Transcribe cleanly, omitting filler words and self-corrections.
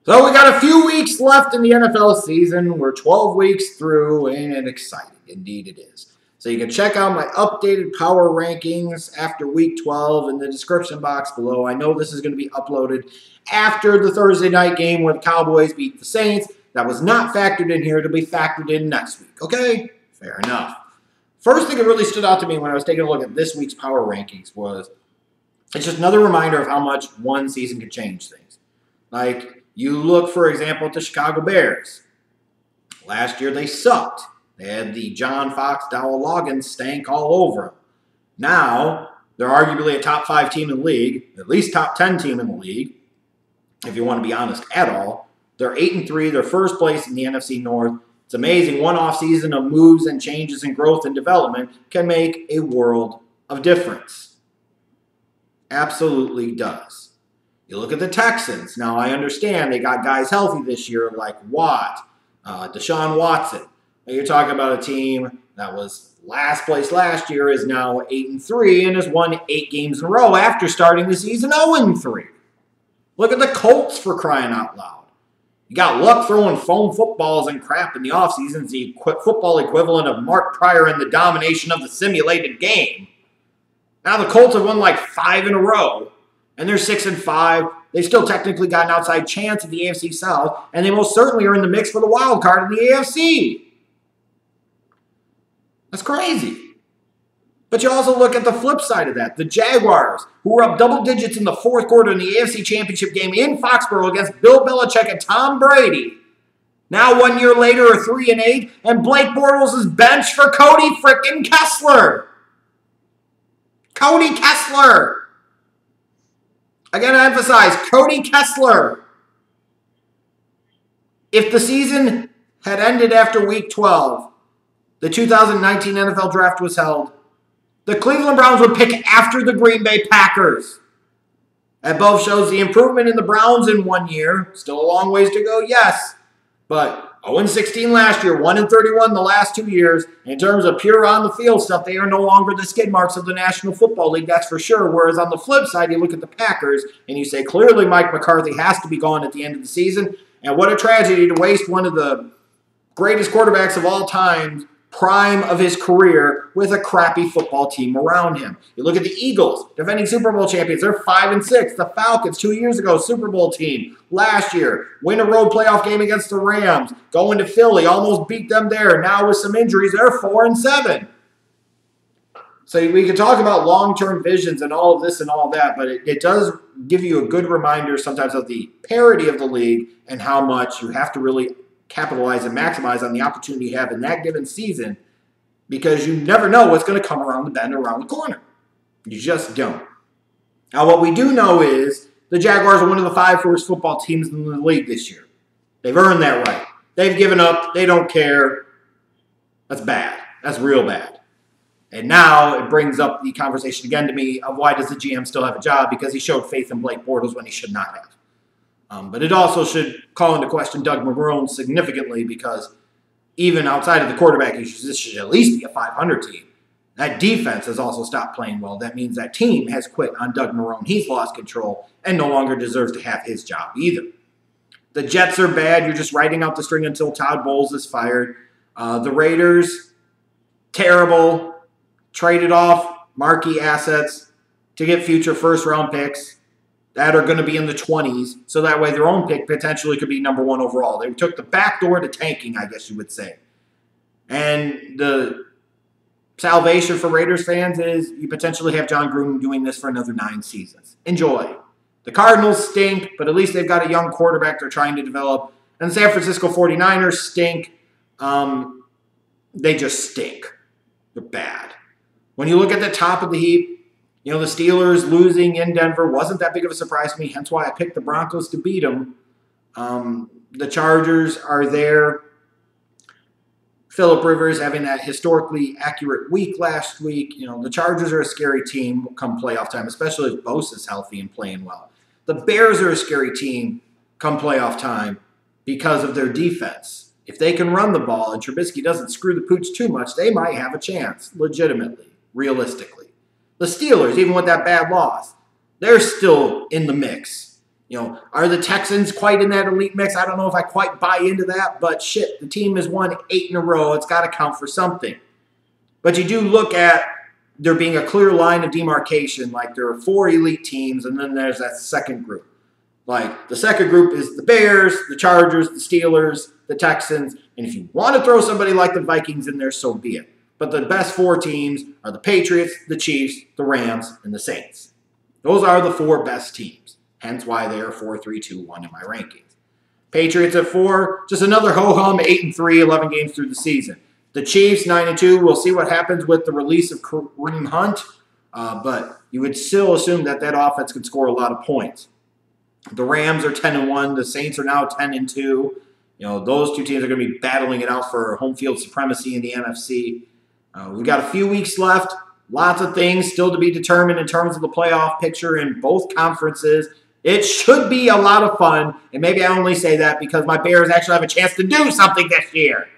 So we got a few weeks left in the NFL season. We're 12 weeks through, and it's exciting. Indeed it is. So you can check out my updated power rankings after week 12 in the description box below. I know this is going to be uploaded after the Thursday night game where the Cowboys beat the Saints. That was not factored in here. It'll be factored in next week. Okay? Fair enough. First thing that really stood out to me when I was taking a look at this week's power rankings was it's just another reminder of how much one season can change things. Like, you look, for example, at the Chicago Bears. Last year, they sucked. They had the John Fox, Dowell Loggins stank all over them. Now, they're arguably a top 5 team in the league, at least top 10 team in the league, if you want to be honest at all. They're 8-3. They're first place in the NFC North. It's amazing. One offseason of moves and changes and growth and development can make a world of difference. Absolutely does. You look at the Texans. Now, I understand they got guys healthy this year like Watt, Deshaun Watson. Now, you're talking about a team that was last place last year, is now 8-3 and has won 8 games in a row after starting the season 0-3. Look at the Colts, for crying out loud. You got Luck throwing foam footballs and crap in the offseason, the football equivalent of Mark Pryor and the domination of the simulated game. Now the Colts have won like 5 in a row. And they're 6-5. They still technically got an outside chance at the AFC South, and they most certainly are in the mix for the wild card in the AFC. That's crazy. But you also look at the flip side of that. The Jaguars, who were up double digits in the fourth quarter in the AFC Championship game in Foxborough against Bill Belichick and Tom Brady. Now 1 year later are 3-8, and Blake Bortles is benched for Cody frickin' Kessler. Cody Kessler. Again, I emphasize, Cody Kessler. If the season had ended after week 12, the 2019 NFL draft was held, the Cleveland Browns would pick after the Green Bay Packers. That both shows the improvement in the Browns in 1 year. Still a long ways to go, yes. But 0-16 last year, 1-31 the last 2 years. In terms of pure on-the-field stuff, they are no longer the skid marks of the National Football League, that's for sure. Whereas on the flip side, you look at the Packers, and you say, clearly Mike McCarthy has to be gone at the end of the season. And what a tragedy to waste one of the greatest quarterbacks of all time, prime of his career, with a crappy football team around him. You look at the Eagles, defending Super Bowl champions. They're 5-6. The Falcons, 2 years ago, Super Bowl team. Last year, win a road playoff game against the Rams. Going to Philly, almost beat them there. Now with some injuries, they're 4-7. So we can talk about long-term visions and all of this and all that, but it does give you a good reminder sometimes of the parity of the league and how much you have to really capitalize and maximize on the opportunity you have in that given season, because you never know what's going to come around the bend or around the corner. You just don't. Now, what we do know is the Jaguars are one of the 5 worst football teams in the league this year. They've earned that right. They've given up. They don't care. That's bad. That's real bad. And now it brings up the conversation again to me of why does the GM still have a job? Because he showed faith in Blake Bortles when he should not have. But it also should call into question Doug Marrone significantly, because even outside of the quarterback issues, this should at least be a 500 team. That defense has also stopped playing well. That means that team has quit on Doug Marrone. He's lost control and no longer deserves to have his job either. The Jets are bad. You're just riding out the string until Todd Bowles is fired. The Raiders, terrible. Traded off marquee assets to get future first-round picks that are going to be in the 20s, so that way their own pick potentially could be number 1 overall. They took the back door to tanking, I guess you would say. And the salvation for Raiders fans is you potentially have John Gruden doing this for another 9 seasons. Enjoy. The Cardinals stink, but at least they've got a young quarterback they're trying to develop. And the San Francisco 49ers stink. They just stink. They're bad. When you look at the top of the heap, you know, the Steelers losing in Denver wasn't that big of a surprise to me, hence why I picked the Broncos to beat them. The Chargers are there. Phillip Rivers having that historically accurate week last week. You know, the Chargers are a scary team come playoff time, especially if Bosa's healthy and playing well. The Bears are a scary team come playoff time because of their defense. If they can run the ball and Trubisky doesn't screw the pooch too much, they might have a chance, legitimately, realistically. The Steelers, even with that bad loss, they're still in the mix. Are the Texans quite in that elite mix? I don't know if I quite buy into that, but shit, the team has won 8 in a row. It's got to count for something. But you do look at there being a clear line of demarcation. Like there are 4 elite teams, and then there's that second group. Like the second group is the Bears, the Chargers, the Steelers, the Texans. And if you want to throw somebody like the Vikings in there, so be it. But the best 4 teams are the Patriots, the Chiefs, the Rams, and the Saints. Those are the 4 best teams. Hence why they are 4-3-2-1 in my rankings. Patriots at 4, just another ho-hum, 8-3, 11 games through the season. The Chiefs, 9-2. We'll see what happens with the release of Kareem Hunt. But you would still assume that offense can score a lot of points. The Rams are 10-1. The Saints are now 10-2. Those 2 teams are going to be battling it out for home field supremacy in the NFC. We've got a few weeks left. Lots of things still to be determined in terms of the playoff picture in both conferences. It should be a lot of fun, and maybe I only say that because my Bears actually have a chance to do something this year.